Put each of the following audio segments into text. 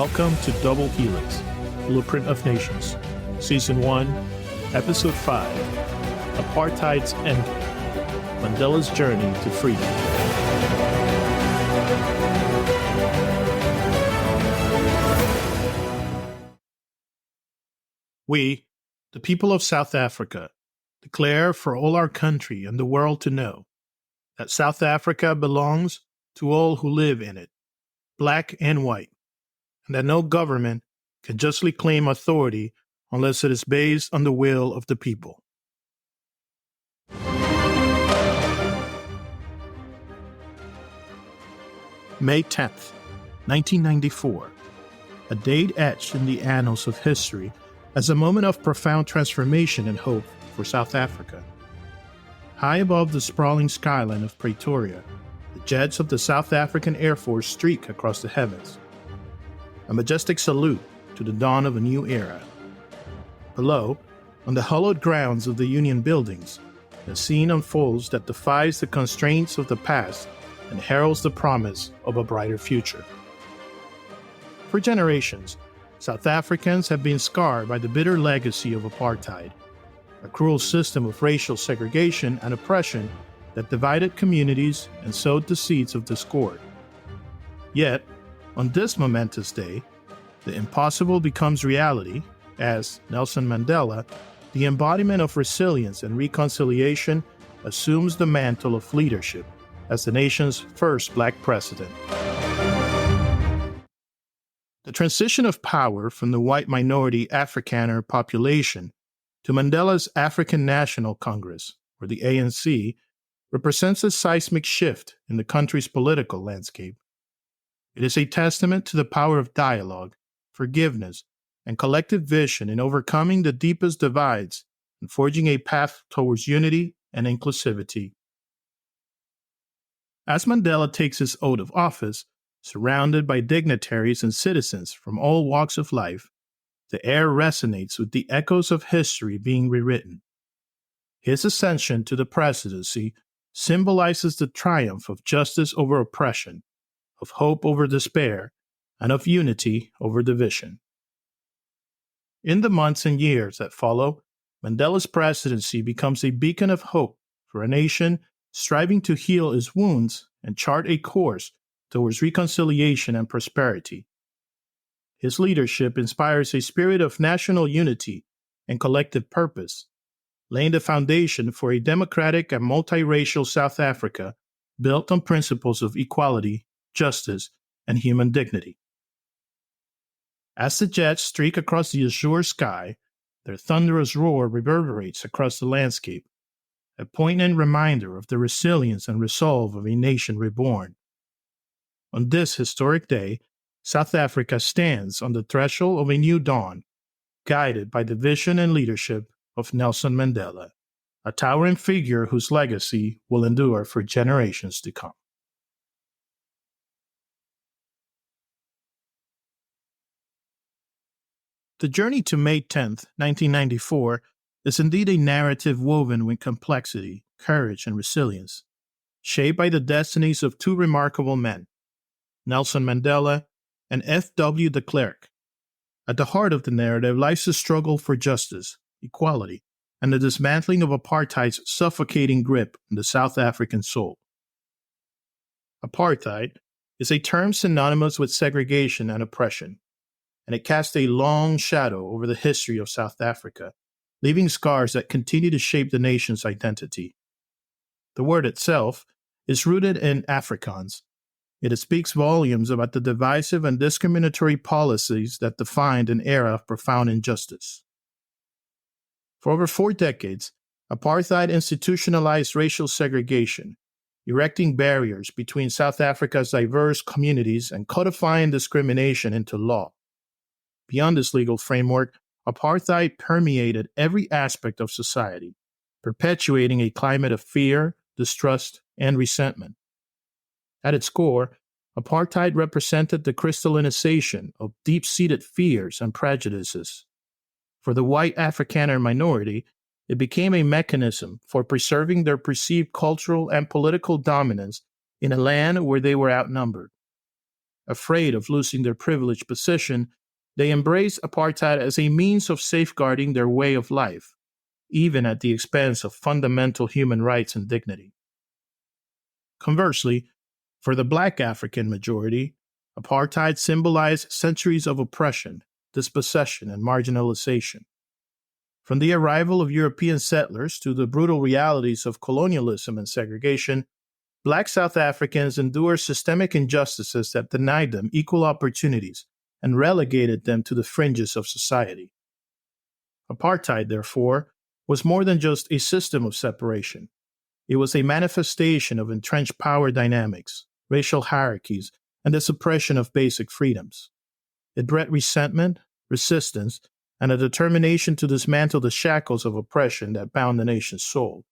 Welcome to Double Helix, Blueprint of Nations, Season 1, Episode 5, Apartheid's Endgame, Mandela's Journey to Freedom. We, the people of South Africa, declare for all our country and the world to know that South Africa belongs to all who live in it, black and white, and that no government can justly claim authority unless it is based on the will of the people. May 10th, 1994, a date etched in the annals of history as a moment of profound transformation and hope for South Africa. High above the sprawling skyline of Pretoria, the jets of the South African Air Force streak across the heavens, a majestic salute to the dawn of a new era. Below, on the hallowed grounds of the Union buildings, a scene unfolds that defies the constraints of the past and heralds the promise of a brighter future. For generations, South Africans have been scarred by the bitter legacy of apartheid, a cruel system of racial segregation and oppression that divided communities and sowed the seeds of discord. Yet, on this momentous day, the impossible becomes reality as Nelson Mandela, the embodiment of resilience and reconciliation, assumes the mantle of leadership as the nation's first black president. The transition of power from the white minority Afrikaner population to Mandela's African National Congress, or the ANC, represents a seismic shift in the country's political landscape. It is a testament to the power of dialogue, forgiveness, and collective vision in overcoming the deepest divides and forging a path towards unity and inclusivity. As Mandela takes his oath of office, surrounded by dignitaries and citizens from all walks of life, the air resonates with the echoes of history being rewritten. His ascension to the presidency symbolizes the triumph of justice over oppression, of hope over despair, and of unity over division. In the months and years that follow, Mandela's presidency becomes a beacon of hope for a nation striving to heal its wounds and chart a course towards reconciliation and prosperity. His leadership inspires a spirit of national unity and collective purpose, laying the foundation for a democratic and multiracial South Africa built on principles of equality, justice, and human dignity. As the jets streak across the azure sky, their thunderous roar reverberates across the landscape, a poignant reminder of the resilience and resolve of a nation reborn. On this historic day, South Africa stands on the threshold of a new dawn, guided by the vision and leadership of Nelson Mandela, a towering figure whose legacy will endure for generations to come. The journey to May 10th, 1994, is indeed a narrative woven with complexity, courage, and resilience, shaped by the destinies of two remarkable men, Nelson Mandela and F.W. de Klerk. At the heart of the narrative lies the struggle for justice, equality, and the dismantling of apartheid's suffocating grip on the South African soul. Apartheid is a term synonymous with segregation and oppression, and it casts a long shadow over the history of South Africa, leaving scars that continue to shape the nation's identity. The word itself is rooted in Afrikaans. It speaks volumes about the divisive and discriminatory policies that defined an era of profound injustice. For over 4 decades, apartheid institutionalized racial segregation, erecting barriers between South Africa's diverse communities and codifying discrimination into law. Beyond this legal framework, apartheid permeated every aspect of society, perpetuating a climate of fear, distrust, and resentment. At its core, apartheid represented the crystallization of deep-seated fears and prejudices. For the white Afrikaner minority, it became a mechanism for preserving their perceived cultural and political dominance in a land where they were outnumbered. Afraid of losing their privileged position, they embraced apartheid as a means of safeguarding their way of life, even at the expense of fundamental human rights and dignity. Conversely, for the black African majority, apartheid symbolized centuries of oppression, dispossession, and marginalization. From the arrival of European settlers to the brutal realities of colonialism and segregation, Black South Africans endured systemic injustices that denied them equal opportunities and relegated them to the fringes of society. Apartheid, therefore, was more than just a system of separation. It was a manifestation of entrenched power dynamics, racial hierarchies, and the suppression of basic freedoms. It bred resentment, resistance, and a determination to dismantle the shackles of oppression that bound the nation's soul.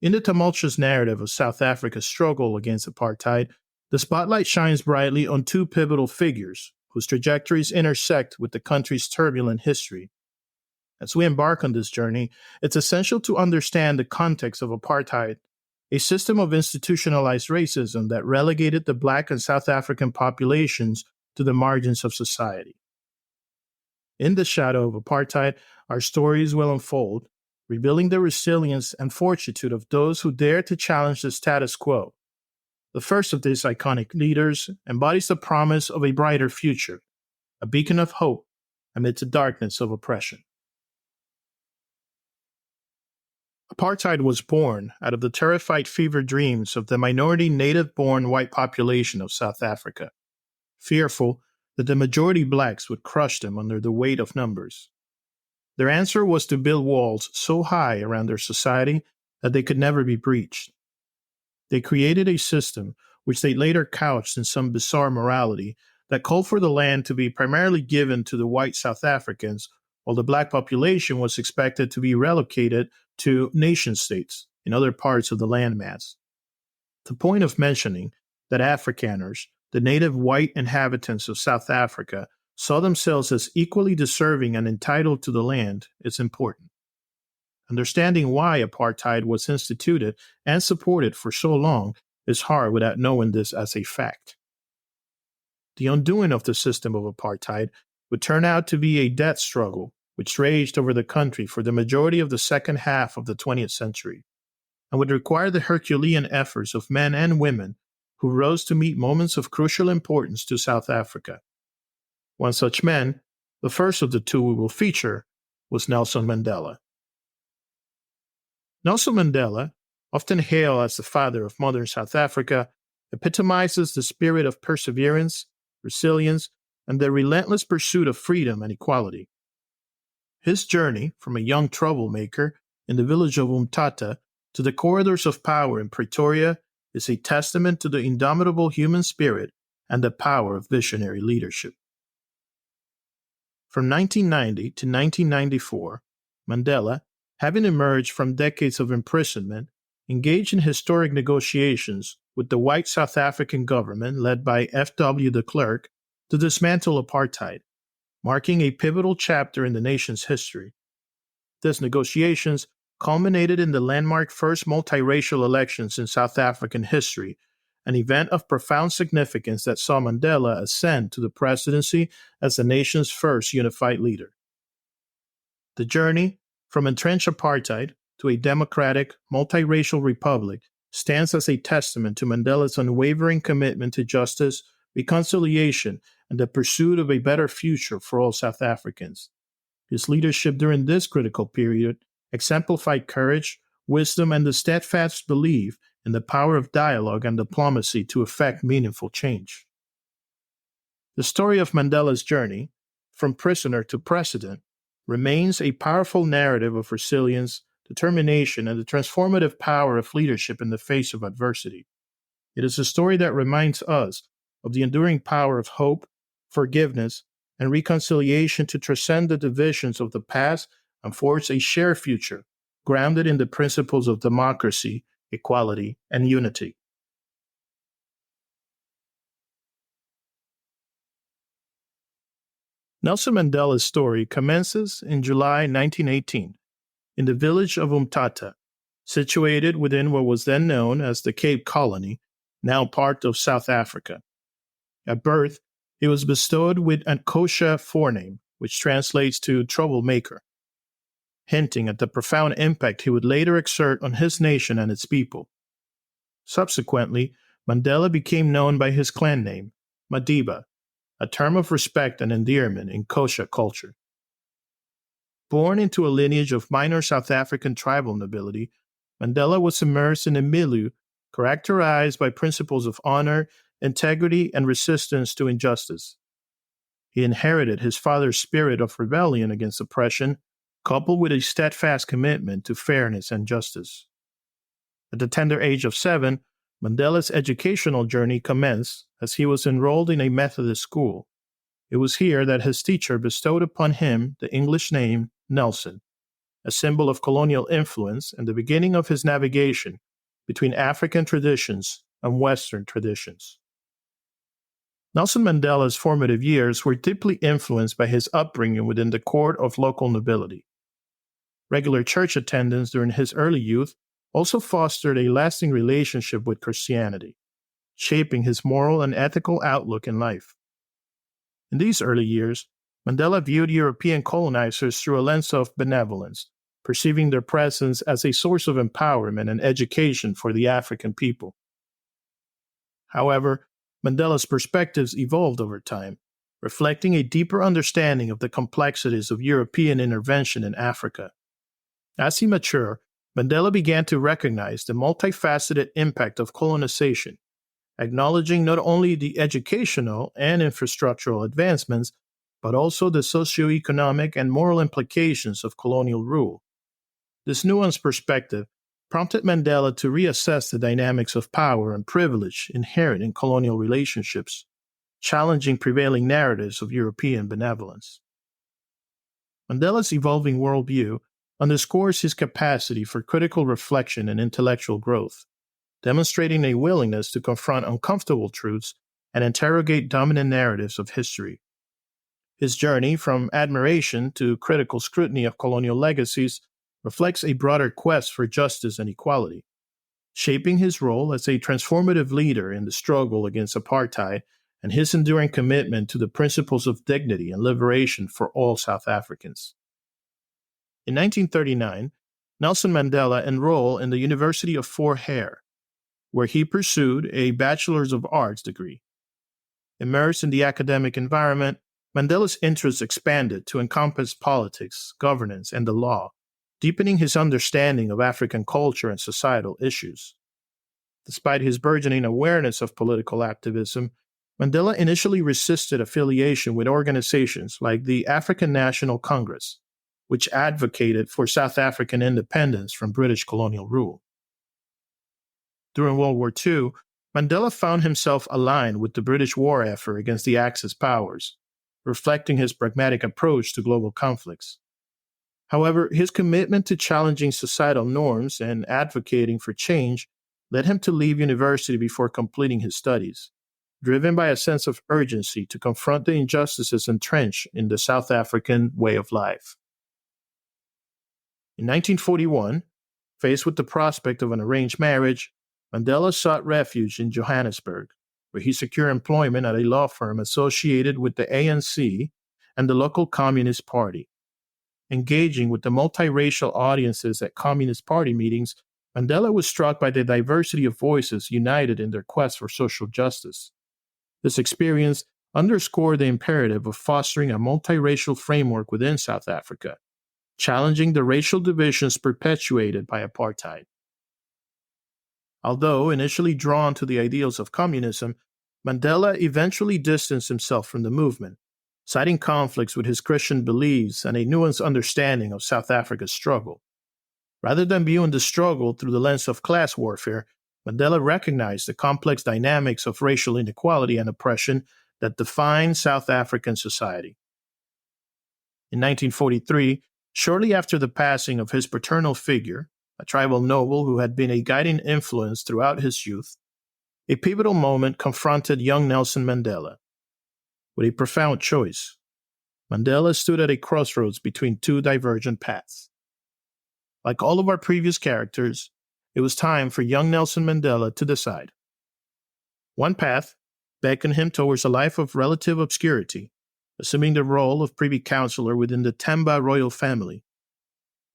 In the tumultuous narrative of South Africa's struggle against apartheid, the spotlight shines brightly on two pivotal figures whose trajectories intersect with the country's turbulent history. As we embark on this journey, it's essential to understand the context of apartheid, a system of institutionalized racism that relegated the Black and South African populations to the margins of society. In the shadow of apartheid, our stories will unfold, revealing the resilience and fortitude of those who dare to challenge the status quo. The first of these iconic leaders embodies the promise of a brighter future, a beacon of hope amid the darkness of oppression. Apartheid was born out of the terrified fever dreams of the minority native-born white population of South Africa, fearful that the majority blacks would crush them under the weight of numbers. Their answer was to build walls so high around their society that they could never be breached. They created a system which they later couched in some bizarre morality that called for the land to be primarily given to the white South Africans, while the black population was expected to be relocated to nation-states in other parts of the landmass. The point of mentioning that Afrikaners, the native white inhabitants of South Africa, saw themselves as equally deserving and entitled to the land is important. Understanding why apartheid was instituted and supported for so long is hard without knowing this as a fact. The undoing of the system of apartheid would turn out to be a death struggle which raged over the country for the majority of the second half of the 20th century, and would require the Herculean efforts of men and women who rose to meet moments of crucial importance to South Africa. One such man, the first of the two we will feature, was Nelson Mandela. Nelson Mandela, often hailed as the father of modern South Africa, epitomizes the spirit of perseverance, resilience, and the relentless pursuit of freedom and equality. His journey from a young troublemaker in the village of Umtata to the corridors of power in Pretoria is a testament to the indomitable human spirit and the power of visionary leadership. From 1990 to 1994, Mandela, having emerged from decades of imprisonment, engaged in historic negotiations with the white South African government led by F.W. de Klerk to dismantle apartheid, marking a pivotal chapter in the nation's history. These negotiations culminated in the landmark first multiracial elections in South African history, an event of profound significance that saw Mandela ascend to the presidency as the nation's first unified leader. The journey from entrenched apartheid to a democratic, multiracial republic stands as a testament to Mandela's unwavering commitment to justice, reconciliation, and the pursuit of a better future for all South Africans. His leadership during this critical period exemplified courage, wisdom, and the steadfast belief in the power of dialogue and diplomacy to effect meaningful change. The story of Mandela's journey, from prisoner to president, remains a powerful narrative of resilience, determination, and the transformative power of leadership in the face of adversity. It is a story that reminds us of the enduring power of hope, forgiveness, and reconciliation to transcend the divisions of the past and forge a shared future, grounded in the principles of democracy, equality, and unity. Nelson Mandela's story commences in July 1918 in the village of Umtata, situated within what was then known as the Cape Colony, now part of South Africa. At birth, he was bestowed with an Kosha forename, which translates to troublemaker, hinting at the profound impact he would later exert on his nation and its people. Subsequently, Mandela became known by his clan name, Madiba, a term of respect and endearment in Kosha culture. Born into a lineage of minor South African tribal nobility, Mandela was immersed in a milieu characterized by principles of honor, integrity, and resistance to injustice. He inherited his father's spirit of rebellion against oppression, coupled with a steadfast commitment to fairness and justice. At the tender age of 7, Mandela's educational journey commenced as he was enrolled in a Methodist school. It was here that his teacher bestowed upon him the English name Nelson, a symbol of colonial influence and the beginning of his navigation between African traditions and Western traditions. Nelson Mandela's formative years were deeply influenced by his upbringing within the court of local nobility. Regular church attendance during his early youth also fostered a lasting relationship with Christianity, shaping his moral and ethical outlook in life. In these early years, Mandela viewed European colonizers through a lens of benevolence, perceiving their presence as a source of empowerment and education for the African people. However, Mandela's perspectives evolved over time, reflecting a deeper understanding of the complexities of European intervention in Africa. As he matured, Mandela began to recognize the multifaceted impact of colonization, acknowledging not only the educational and infrastructural advancements, but also the socioeconomic and moral implications of colonial rule. This nuanced perspective prompted Mandela to reassess the dynamics of power and privilege inherent in colonial relationships, challenging prevailing narratives of European benevolence. Mandela's evolving worldview underscores his capacity for critical reflection and intellectual growth, demonstrating a willingness to confront uncomfortable truths and interrogate dominant narratives of history. His journey from admiration to critical scrutiny of colonial legacies reflects a broader quest for justice and equality, shaping his role as a transformative leader in the struggle against apartheid and his enduring commitment to the principles of dignity and liberation for all South Africans. In 1939, Nelson Mandela enrolled in the University of Fort Hare, where he pursued a Bachelor's of Arts degree. Immersed in the academic environment, Mandela's interests expanded to encompass politics, governance, and the law, deepening his understanding of African culture and societal issues. Despite his burgeoning awareness of political activism, Mandela initially resisted affiliation with organizations like the African National Congress, which advocated for South African independence from British colonial rule. During World War II, Mandela found himself aligned with the British war effort against the Axis powers, reflecting his pragmatic approach to global conflicts. However, his commitment to challenging societal norms and advocating for change led him to leave university before completing his studies, driven by a sense of urgency to confront the injustices entrenched in the South African way of life. In 1941, faced with the prospect of an arranged marriage, Mandela sought refuge in Johannesburg, where he secured employment at a law firm associated with the ANC and the local Communist Party. Engaging with the multiracial audiences at Communist Party meetings, Mandela was struck by the diversity of voices united in their quest for social justice. This experience underscored the imperative of fostering a multiracial framework within South Africa, challenging the racial divisions perpetuated by apartheid. Although initially drawn to the ideals of communism, Mandela eventually distanced himself from the movement, citing conflicts with his Christian beliefs and a nuanced understanding of South Africa's struggle. Rather than viewing the struggle through the lens of class warfare, Mandela recognized the complex dynamics of racial inequality and oppression that define South African society. In 1943, shortly after the passing of his paternal figure, a tribal noble who had been a guiding influence throughout his youth, a pivotal moment confronted young Nelson Mandela. With a profound choice, Mandela stood at a crossroads between two divergent paths. Like all of our previous characters, it was time for young Nelson Mandela to decide. One path, beckoned him towards a life of relative obscurity, assuming the role of privy councillor within the Tamba royal family.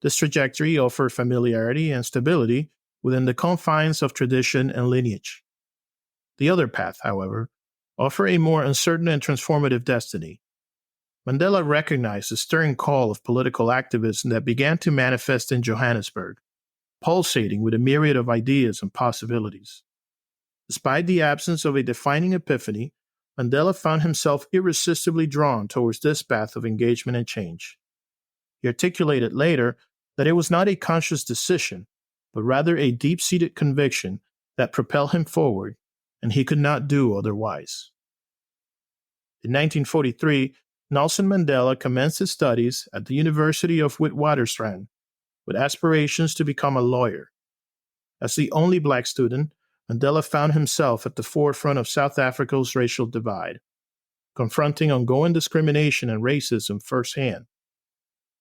This trajectory offered familiarity and stability within the confines of tradition and lineage. The other path, however, offered a more uncertain and transformative destiny. Mandela recognized the stirring call of political activism that began to manifest in Johannesburg, pulsating with a myriad of ideas and possibilities. Despite the absence of a defining epiphany, Mandela found himself irresistibly drawn towards this path of engagement and change. He articulated later that it was not a conscious decision, but rather a deep-seated conviction that propelled him forward, and he could not do otherwise. In 1943, Nelson Mandela commenced his studies at the University of Witwatersrand, with aspirations to become a lawyer. As the only black student, Mandela found himself at the forefront of South Africa's racial divide, confronting ongoing discrimination and racism firsthand.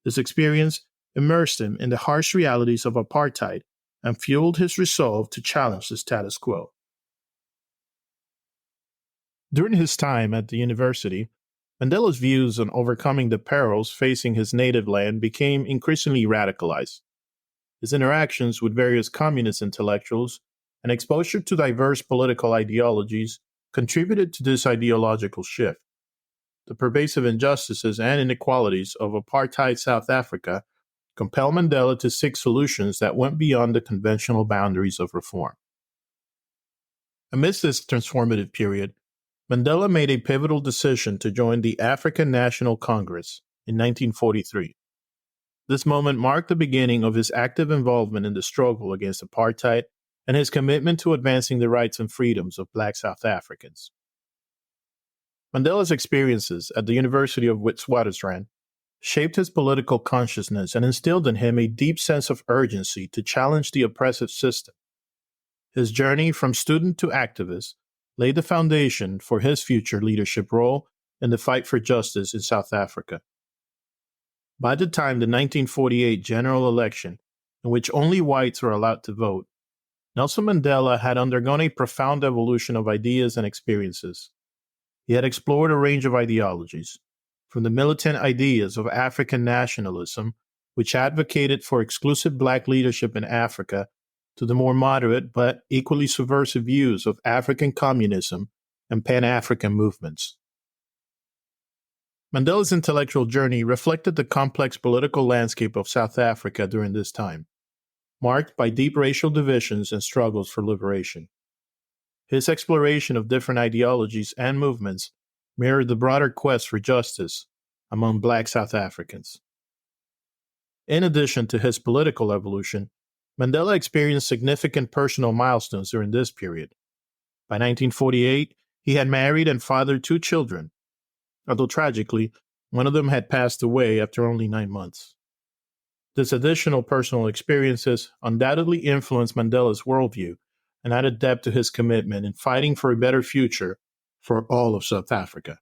This experience immersed him in the harsh realities of apartheid and fueled his resolve to challenge the status quo. During his time at the university, Mandela's views on overcoming the perils facing his native land became increasingly radicalized. His interactions with various communist intellectuals and exposure to diverse political ideologies contributed to this ideological shift. The pervasive injustices and inequalities of apartheid South Africa compelled Mandela to seek solutions that went beyond the conventional boundaries of reform. Amidst this transformative period, Mandela made a pivotal decision to join the African National Congress in 1943. This moment marked the beginning of his active involvement in the struggle against apartheid and his commitment to advancing the rights and freedoms of Black South Africans. Mandela's experiences at the University of Witwatersrand shaped his political consciousness and instilled in him a deep sense of urgency to challenge the oppressive system. His journey from student to activist laid the foundation for his future leadership role in the fight for justice in South Africa. By the time the 1948 general election, in which only whites were allowed to vote, Nelson Mandela had undergone a profound evolution of ideas and experiences. He had explored a range of ideologies, from the militant ideas of African nationalism, which advocated for exclusive black leadership in Africa, to the more moderate but equally subversive views of African communism and Pan-African movements. Mandela's intellectual journey reflected the complex political landscape of South Africa during this time, marked by deep racial divisions and struggles for liberation. His exploration of different ideologies and movements mirrored the broader quest for justice among Black South Africans. In addition to his political evolution, Mandela experienced significant personal milestones during this period. By 1948, he had married and fathered 2 children, although tragically, one of them had passed away after only 9 months. This additional personal experiences undoubtedly influenced Mandela's worldview and added depth to his commitment in fighting for a better future for all of South Africa.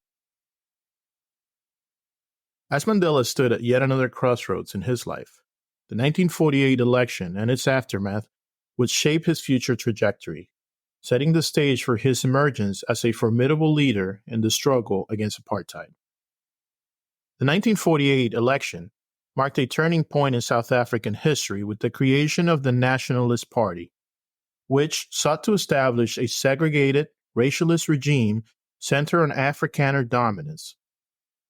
As Mandela stood at yet another crossroads in his life, the 1948 election and its aftermath would shape his future trajectory, setting the stage for his emergence as a formidable leader in the struggle against apartheid. The 1948 election marked a turning point in South African history with the creation of the Nationalist Party, which sought to establish a segregated, racialist regime centered on Afrikaner dominance.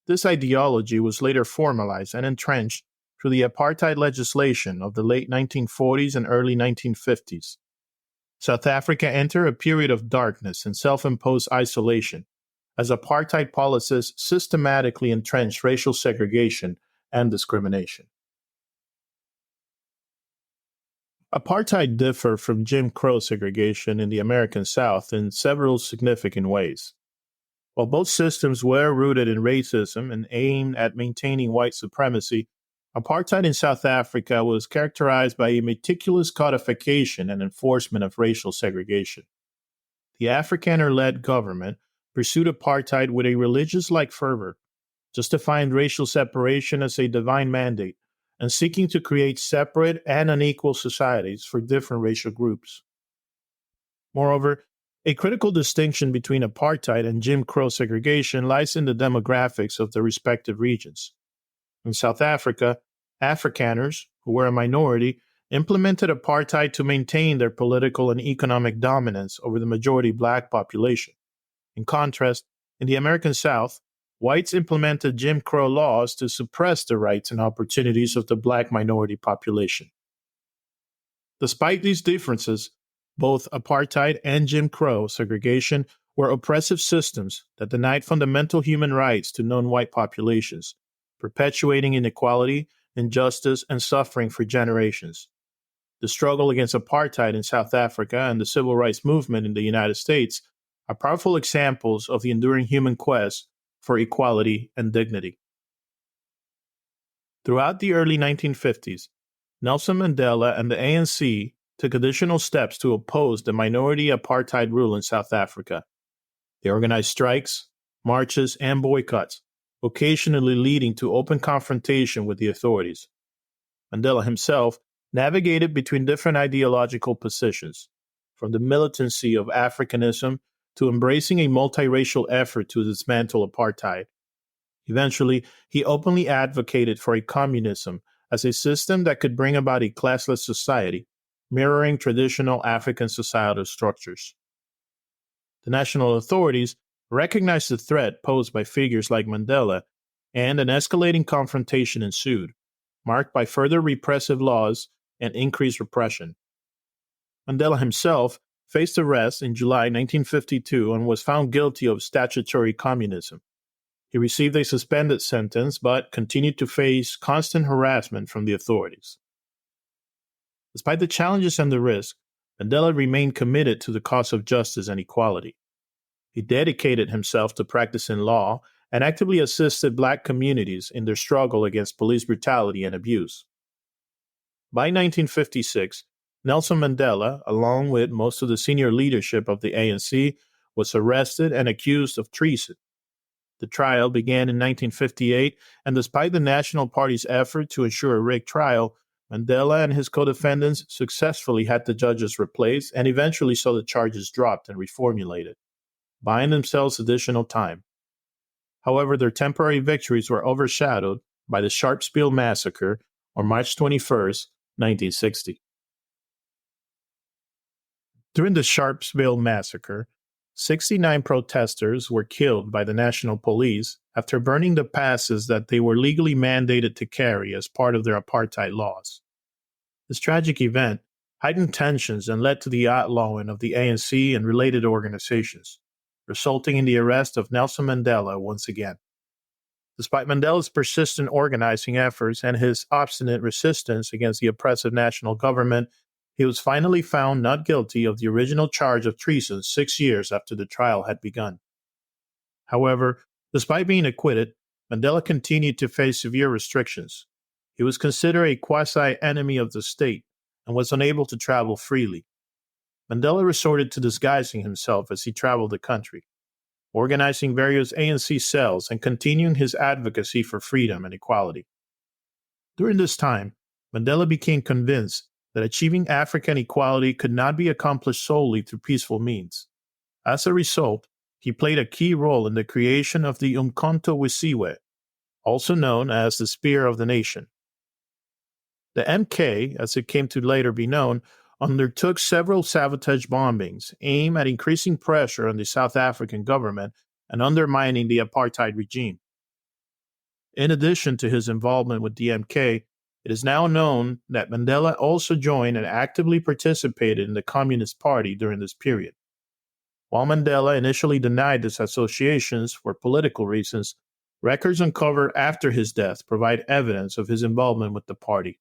This ideology was later formalized and entrenched through the apartheid legislation of the late 1940s and early 1950s. South Africa entered a period of darkness and self-imposed isolation as apartheid policies systematically entrenched racial segregation and discrimination. Apartheid differed from Jim Crow segregation in the American South in several significant ways. While both systems were rooted in racism and aimed at maintaining white supremacy, apartheid in South Africa was characterized by a meticulous codification and enforcement of racial segregation. The Afrikaner-led government pursued apartheid with a religious-like fervor, justifying racial separation as a divine mandate and seeking to create separate and unequal societies for different racial groups. Moreover, A critical distinction between apartheid and Jim Crow segregation lies in the demographics of the respective regions. In South Africa, Afrikaners, who were a minority, implemented apartheid to maintain their political and economic dominance over the majority black population. In contrast, in the American South, whites implemented Jim Crow laws to suppress the rights and opportunities of the black minority population. Despite these differences, both apartheid and Jim Crow segregation were oppressive systems that denied fundamental human rights to non-white populations, perpetuating inequality, injustice, and suffering for generations. The struggle against apartheid in South Africa and the civil rights movement in the United States are powerful examples of the enduring human quest for equality and dignity. Throughout the early 1950s, Nelson Mandela and the ANC took additional steps to oppose the minority apartheid rule in South Africa. They organized strikes, marches, and boycotts, occasionally leading to open confrontation with the authorities. Mandela himself navigated between different ideological positions, from the militancy of Africanism to embracing a multiracial effort to dismantle apartheid. Eventually, he openly advocated for a communism as a system that could bring about a classless society, mirroring traditional African societal structures. The national authorities recognized the threat posed by figures like Mandela, and an escalating confrontation ensued, marked by further repressive laws and increased repression. Mandela himself faced arrest in July 1952 and was found guilty of statutory communism. He received a suspended sentence but continued to face constant harassment from the authorities. Despite the challenges and the risk, Mandela remained committed to the cause of justice and equality. He dedicated himself to practicing law and actively assisted Black communities in their struggle against police brutality and abuse. By 1956, Nelson Mandela, along with most of the senior leadership of the ANC, was arrested and accused of treason. The trial began in 1958, and despite the National Party's effort to ensure a rigged trial, Mandela and his co-defendants successfully had the judges replaced and eventually saw the charges dropped and reformulated, buying themselves additional time. However, their temporary victories were overshadowed by the Sharpeville Massacre on March 21, 1960. During the Sharpeville Massacre, 69 protesters were killed by the National Police after burning the passes that they were legally mandated to carry as part of their apartheid laws. This tragic event heightened tensions and led to the outlawing of the ANC and related organizations, resulting in the arrest of Nelson Mandela once again. Despite Mandela's persistent organizing efforts and his obstinate resistance against the oppressive national government, he was finally found not guilty of the original charge of treason 6 years after the trial had begun. However, despite being acquitted, Mandela continued to face severe restrictions. He was considered a quasi-enemy of the state and was unable to travel freely. Mandela resorted to disguising himself as he traveled the country, organizing various ANC cells and continuing his advocacy for freedom and equality. During this time, Mandela became convinced that achieving African equality could not be accomplished solely through peaceful means. As a result, he played a key role in the creation of the Umkhonto we also known as the Spear of the Nation. The MK, as it came to later be known, undertook several sabotage bombings aimed at increasing pressure on the South African government and undermining the apartheid regime. In addition to his involvement with the MK, it is now known that Mandela also joined and actively participated in the Communist Party during this period. While Mandela initially denied these associations for political reasons, records uncovered after his death provide evidence of his involvement with the party.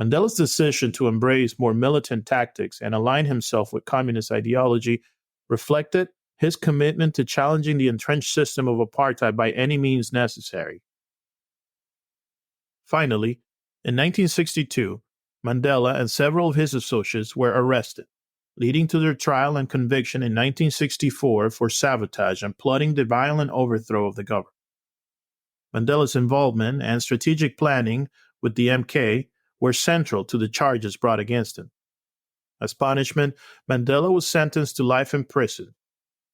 Mandela's decision to embrace more militant tactics and align himself with communist ideology reflected his commitment to challenging the entrenched system of apartheid by any means necessary. Finally, in 1962, Mandela and several of his associates were arrested, leading to their trial and conviction in 1964 for sabotage and plotting the violent overthrow of the government. Mandela's involvement and strategic planning with the MK were central to the charges brought against him. As punishment, Mandela was sentenced to life in prison,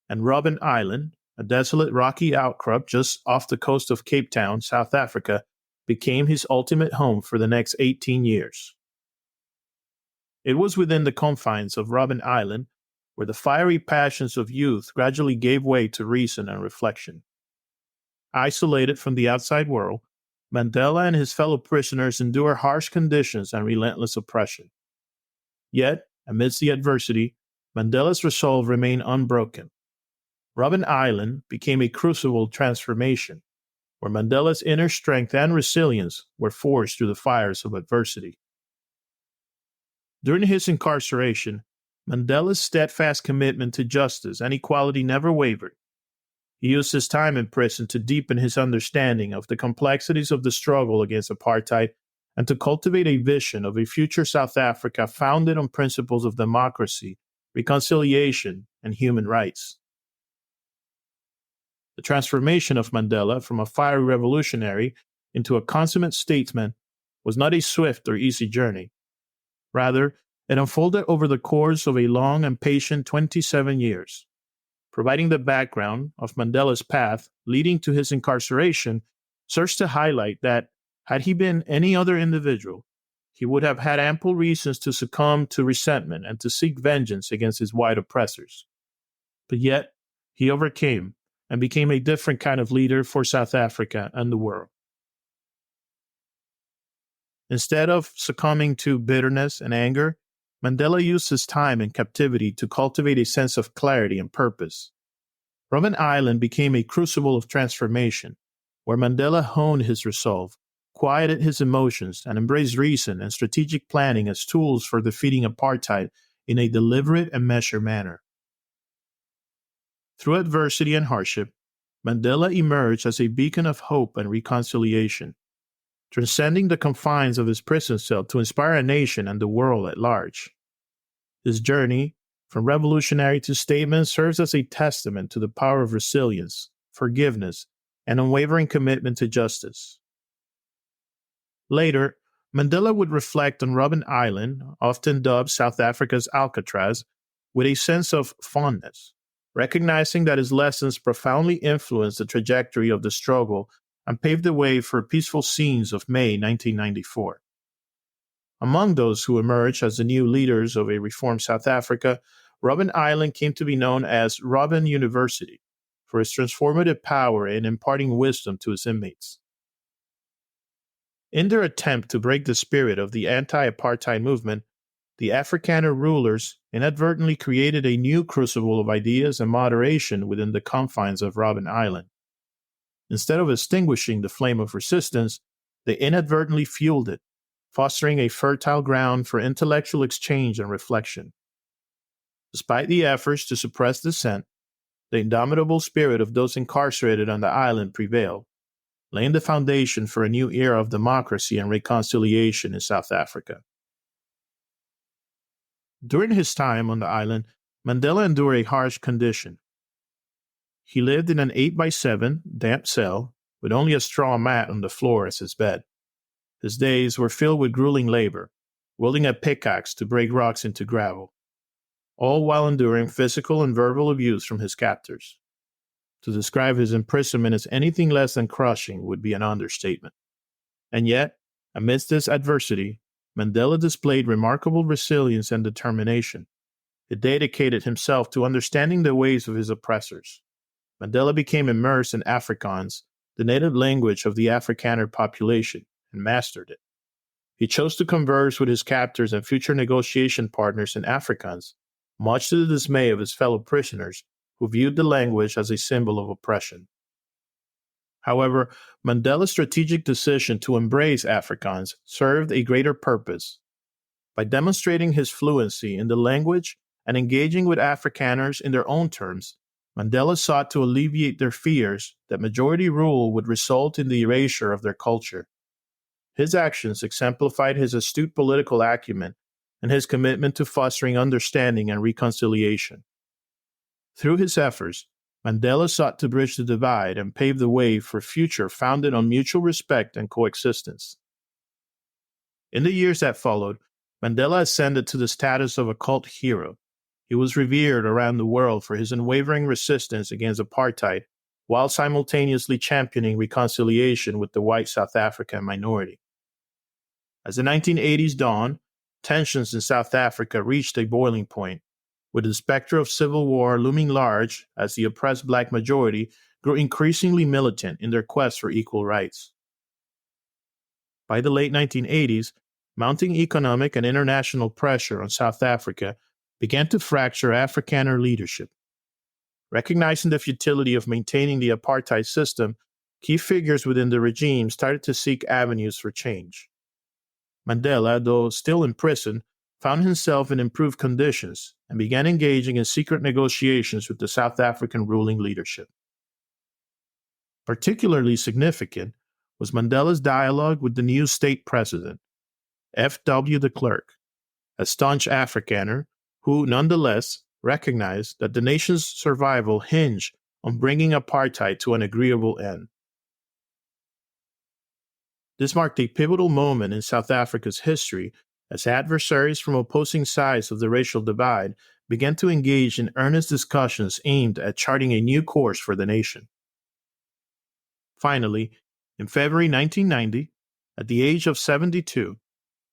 and Robben Island, a desolate rocky outcrop just off the coast of Cape Town, South Africa, became his ultimate home for the next 18 years. It was within the confines of Robben Island where the fiery passions of youth gradually gave way to reason and reflection. Isolated from the outside world, Mandela and his fellow prisoners endure harsh conditions and relentless oppression. Yet, amidst the adversity, Mandela's resolve remained unbroken. Robben Island became a crucible transformation, where Mandela's inner strength and resilience were forged through the fires of adversity. During his incarceration, Mandela's steadfast commitment to justice and equality never wavered. He used his time in prison to deepen his understanding of the complexities of the struggle against apartheid and to cultivate a vision of a future South Africa founded on principles of democracy, reconciliation, and human rights. The transformation of Mandela from a fiery revolutionary into a consummate statesman was not a swift or easy journey. Rather, it unfolded over the course of a long and patient 27 years. Providing the background of Mandela's path leading to his incarceration serves to highlight that, had he been any other individual, he would have had ample reasons to succumb to resentment and to seek vengeance against his white oppressors. But yet, he overcame and became a different kind of leader for South Africa and the world. Instead of succumbing to bitterness and anger, Mandela used his time in captivity to cultivate a sense of clarity and purpose. Robben Island became a crucible of transformation, where Mandela honed his resolve, quieted his emotions, and embraced reason and strategic planning as tools for defeating apartheid in a deliberate and measured manner. Through adversity and hardship, Mandela emerged as a beacon of hope and reconciliation, transcending the confines of his prison cell to inspire a nation and the world at large. His journey, from revolutionary to statesman, serves as a testament to the power of resilience, forgiveness, and unwavering commitment to justice. Later, Mandela would reflect on Robben Island, often dubbed South Africa's Alcatraz, with a sense of fondness, recognizing that his lessons profoundly influenced the trajectory of the struggle and paved the way for peaceful scenes of May 1994. Among those who emerged as the new leaders of a reformed South Africa, Robben Island came to be known as Robben University for its transformative power in imparting wisdom to its inmates. In their attempt to break the spirit of the anti-apartheid movement, the Afrikaner rulers inadvertently created a new crucible of ideas and moderation within the confines of Robben Island. Instead of extinguishing the flame of resistance, they inadvertently fueled it, fostering a fertile ground for intellectual exchange and reflection. Despite the efforts to suppress dissent, the indomitable spirit of those incarcerated on the island prevailed, laying the foundation for a new era of democracy and reconciliation in South Africa. During his time on the island, Mandela endured a harsh condition. He lived in an 8x7 damp cell with only a straw mat on the floor as his bed. His days were filled with grueling labor, wielding a pickaxe to break rocks into gravel, all while enduring physical and verbal abuse from his captors. To describe his imprisonment as anything less than crushing would be an understatement. And yet, amidst this adversity, Mandela displayed remarkable resilience and determination. He dedicated himself to understanding the ways of his oppressors. Mandela became immersed in Afrikaans, the native language of the Afrikaner population, and mastered it. He chose to converse with his captors and future negotiation partners in Afrikaans, much to the dismay of his fellow prisoners, who viewed the language as a symbol of oppression. However, Mandela's strategic decision to embrace Afrikaans served a greater purpose. By demonstrating his fluency in the language and engaging with Afrikaners in their own terms, Mandela sought to alleviate their fears that majority rule would result in the erasure of their culture. His actions exemplified his astute political acumen and his commitment to fostering understanding and reconciliation. Through his efforts, Mandela sought to bridge the divide and pave the way for a future founded on mutual respect and coexistence. In the years that followed, Mandela ascended to the status of a cult hero. He was revered around the world for his unwavering resistance against apartheid, while simultaneously championing reconciliation with the white South African minority. As the 1980s dawned, tensions in South Africa reached a boiling point, with the specter of civil war looming large as the oppressed black majority grew increasingly militant in their quest for equal rights. By the late 1980s, mounting economic and international pressure on South Africa began to fracture Afrikaner leadership. Recognizing the futility of maintaining the apartheid system, key figures within the regime started to seek avenues for change. Mandela, though still in prison, found himself in improved conditions and began engaging in secret negotiations with the South African ruling leadership. Particularly significant was Mandela's dialogue with the new state president, F.W. de Klerk, a staunch Afrikaner who nonetheless recognized that the nation's survival hinged on bringing apartheid to an agreeable end. This marked a pivotal moment in South Africa's history as adversaries from opposing sides of the racial divide began to engage in earnest discussions aimed at charting a new course for the nation. Finally, in February 1990, at the age of 72,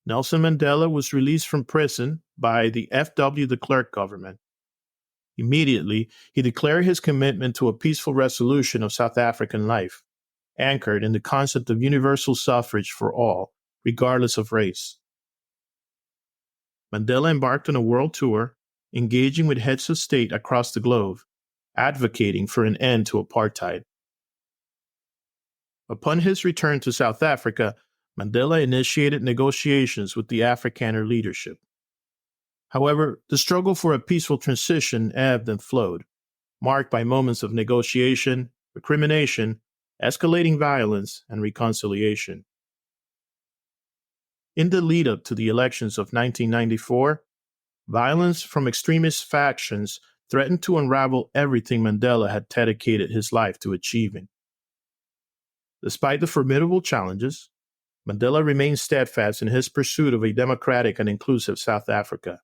Nelson Mandela was released from prison by the F.W. de Klerk government. Immediately, he declared his commitment to a peaceful resolution of South African life, anchored in the concept of universal suffrage for all, regardless of race. Mandela embarked on a world tour, engaging with heads of state across the globe, advocating for an end to apartheid. Upon his return to South Africa, Mandela initiated negotiations with the Afrikaner leadership. However, the struggle for a peaceful transition ebbed and flowed, marked by moments of negotiation, recrimination, escalating violence, and reconciliation. In the lead-up to the elections of 1994, violence from extremist factions threatened to unravel everything Mandela had dedicated his life to achieving. Despite the formidable challenges, Mandela remained steadfast in his pursuit of a democratic and inclusive South Africa.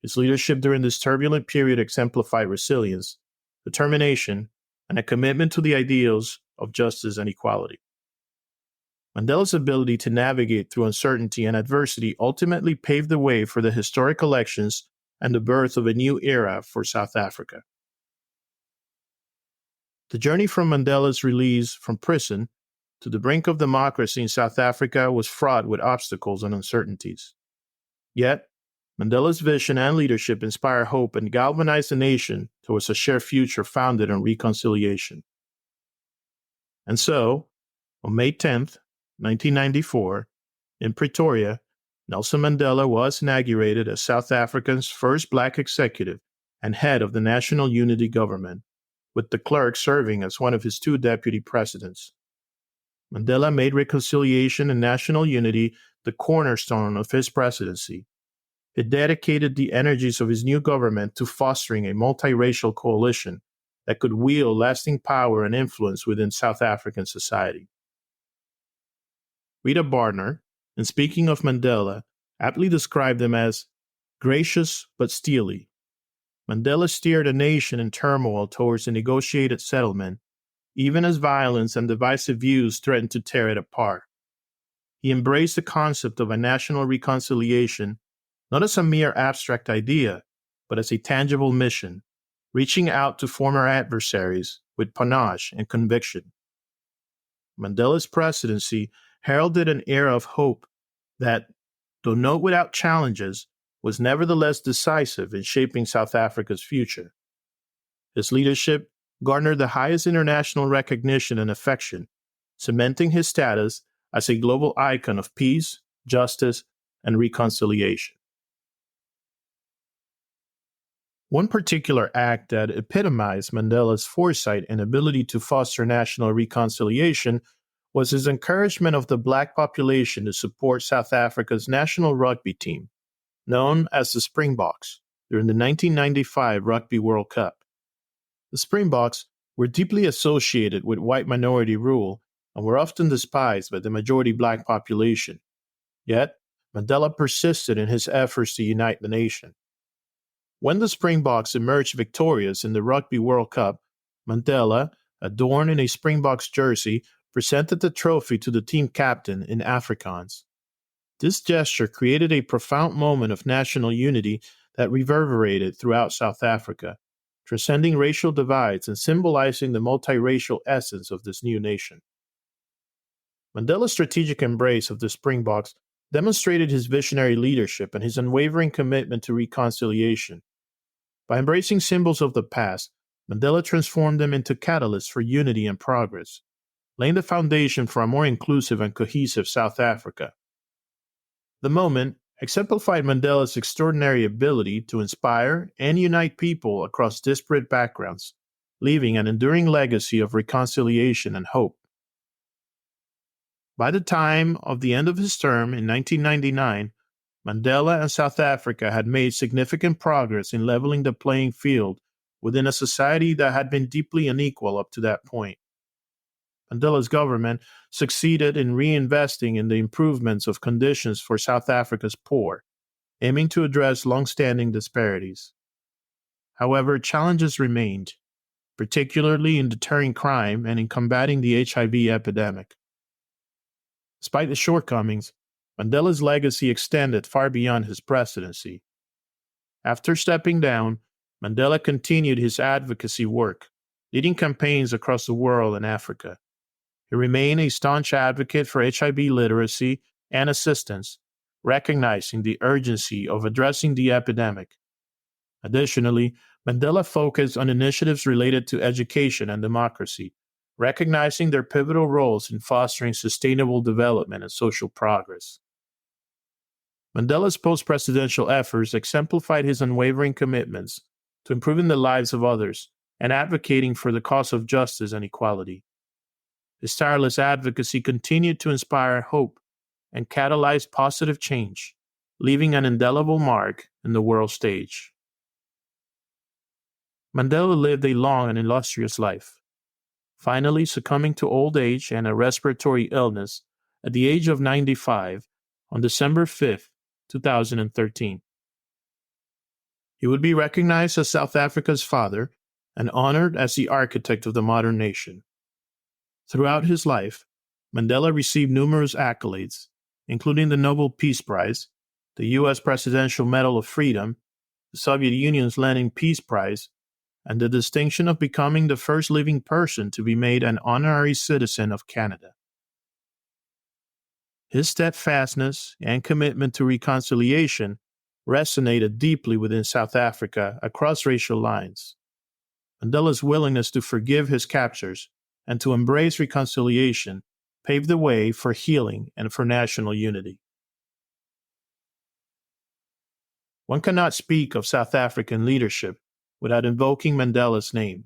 His leadership during this turbulent period exemplified resilience, determination, and a commitment to the ideals of justice and equality. Mandela's ability to navigate through uncertainty and adversity ultimately paved the way for the historic elections and the birth of a new era for South Africa. The journey from Mandela's release from prison to the brink of democracy in South Africa was fraught with obstacles and uncertainties. Yet, Mandela's vision and leadership inspired hope and galvanized the nation towards a shared future founded on reconciliation. And so, on May 10th, 1994, in Pretoria, Nelson Mandela was inaugurated as South Africa's first Black executive and head of the National Unity Government, with de Klerk serving as one of his two deputy presidents. Mandela made reconciliation and national unity the cornerstone of his presidency. He dedicated the energies of his new government to fostering a multiracial coalition that could wield lasting power and influence within South African society. Rita Bardner, in speaking of Mandela, aptly described him as gracious but steely. Mandela steered a nation in turmoil towards a negotiated settlement, even as violence and divisive views threatened to tear it apart. He embraced the concept of a national reconciliation, not as a mere abstract idea, but as a tangible mission, reaching out to former adversaries with panache and conviction. Mandela's presidency heralded an era of hope that, though not without challenges, was nevertheless decisive in shaping South Africa's future. His leadership garnered the highest international recognition and affection, cementing his status as a global icon of peace, justice, and reconciliation. One particular act that epitomized Mandela's foresight and ability to foster national reconciliation was his encouragement of the Black population to support South Africa's national rugby team, known as the Springboks, during the 1995 Rugby World Cup. The Springboks were deeply associated with white minority rule and were often despised by the majority Black population. Yet, Mandela persisted in his efforts to unite the nation. When the Springboks emerged victorious in the Rugby World Cup, Mandela, adorned in a Springboks jersey, presented the trophy to the team captain in Afrikaans. This gesture created a profound moment of national unity that reverberated throughout South Africa, transcending racial divides and symbolizing the multiracial essence of this new nation. Mandela's strategic embrace of the Springboks demonstrated his visionary leadership and his unwavering commitment to reconciliation. By embracing symbols of the past, Mandela transformed them into catalysts for unity and progress, laying the foundation for a more inclusive and cohesive South Africa. The moment exemplified Mandela's extraordinary ability to inspire and unite people across disparate backgrounds, leaving an enduring legacy of reconciliation and hope. By the time of the end of his term in 1999, Mandela and South Africa had made significant progress in leveling the playing field within a society that had been deeply unequal up to that point. Mandela's government succeeded in reinvesting in the improvements of conditions for South Africa's poor, aiming to address long-standing disparities. However, challenges remained, particularly in deterring crime and in combating the HIV epidemic. Despite the shortcomings, Mandela's legacy extended far beyond his presidency. After stepping down, Mandela continued his advocacy work, leading campaigns across the world and Africa. He remained a staunch advocate for HIV literacy and assistance, recognizing the urgency of addressing the epidemic. Additionally, Mandela focused on initiatives related to education and democracy, recognizing their pivotal roles in fostering sustainable development and social progress. Mandela's post-presidential efforts exemplified his unwavering commitments to improving the lives of others and advocating for the cause of justice and equality. His tireless advocacy continued to inspire hope and catalyze positive change, leaving an indelible mark in the world stage. Mandela lived a long and illustrious life, finally succumbing to old age and a respiratory illness at the age of 95 on December 5, 2013. He would be recognized as South Africa's father and honored as the architect of the modern nation. Throughout his life, Mandela received numerous accolades, including the Nobel Peace Prize, the U.S. Presidential Medal of Freedom, the Soviet Union's Lenin Peace Prize, and the distinction of becoming the first living person to be made an honorary citizen of Canada. His steadfastness and commitment to reconciliation resonated deeply within South Africa across racial lines. Mandela's willingness to forgive his captors and to embrace reconciliation paved the way for healing and for national unity. One cannot speak of South African leadership without invoking Mandela's name.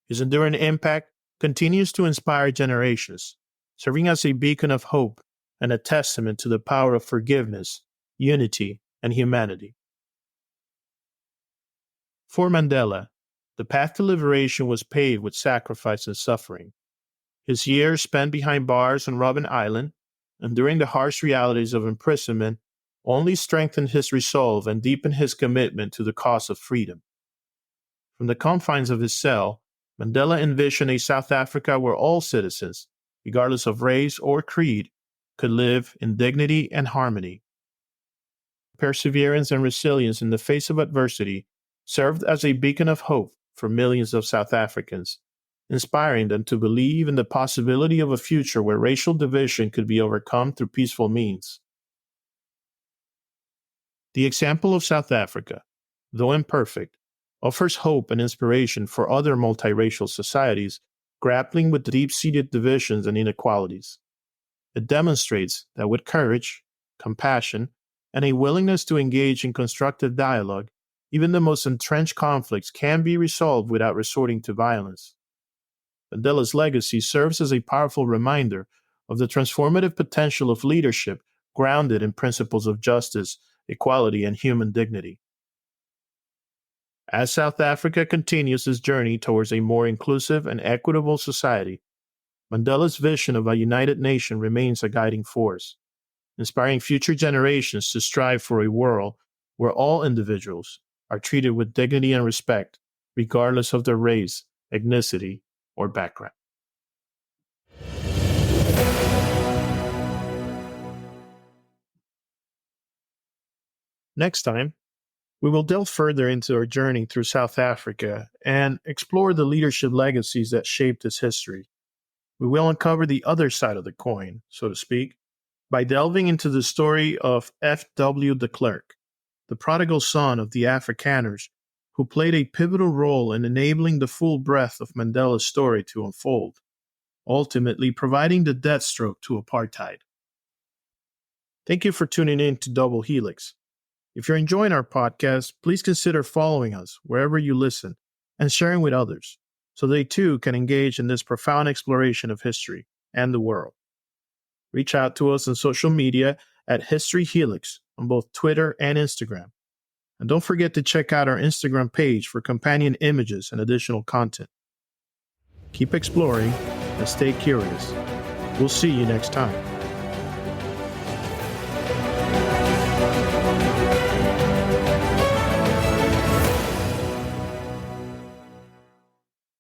His enduring impact continues to inspire generations, serving as a beacon of hope and a testament to the power of forgiveness, unity, and humanity. For Mandela, the path to liberation was paved with sacrifice and suffering. His years spent behind bars on Robben Island, enduring the harsh realities of imprisonment, only strengthened his resolve and deepened his commitment to the cause of freedom. From the confines of his cell, Mandela envisioned a South Africa where all citizens, regardless of race or creed, could live in dignity and harmony. Perseverance and resilience in the face of adversity served as a beacon of hope for millions of South Africans, inspiring them to believe in the possibility of a future where racial division could be overcome through peaceful means. The example of South Africa, though imperfect, offers hope and inspiration for other multiracial societies grappling with deep-seated divisions and inequalities. It demonstrates that with courage, compassion, and a willingness to engage in constructive dialogue, even the most entrenched conflicts can be resolved without resorting to violence. Mandela's legacy serves as a powerful reminder of the transformative potential of leadership grounded in principles of justice, equality, and human dignity. As South Africa continues its journey towards a more inclusive and equitable society, Mandela's vision of a united nation remains a guiding force. inspiring future generations to strive for a world where all individuals are treated with dignity and respect, regardless of their race, ethnicity, or background. Next time, we will delve further into our journey through South Africa and explore the leadership legacies that shaped its history. We will uncover the other side of the coin, so to speak, by delving into the story of F.W. de Klerk, the prodigal son of the Afrikaners, who played a pivotal role in enabling the full breadth of Mandela's story to unfold, ultimately providing the death stroke to apartheid. Thank you for tuning in to Double Helix. If you're enjoying our podcast, please consider following us wherever you listen and sharing with others, so they too can engage in this profound exploration of history and the world. Reach out to us on social media at History Helix on both Twitter and Instagram. And don't forget to check out our Instagram page for companion images and additional content. Keep exploring and stay curious. We'll see you next time.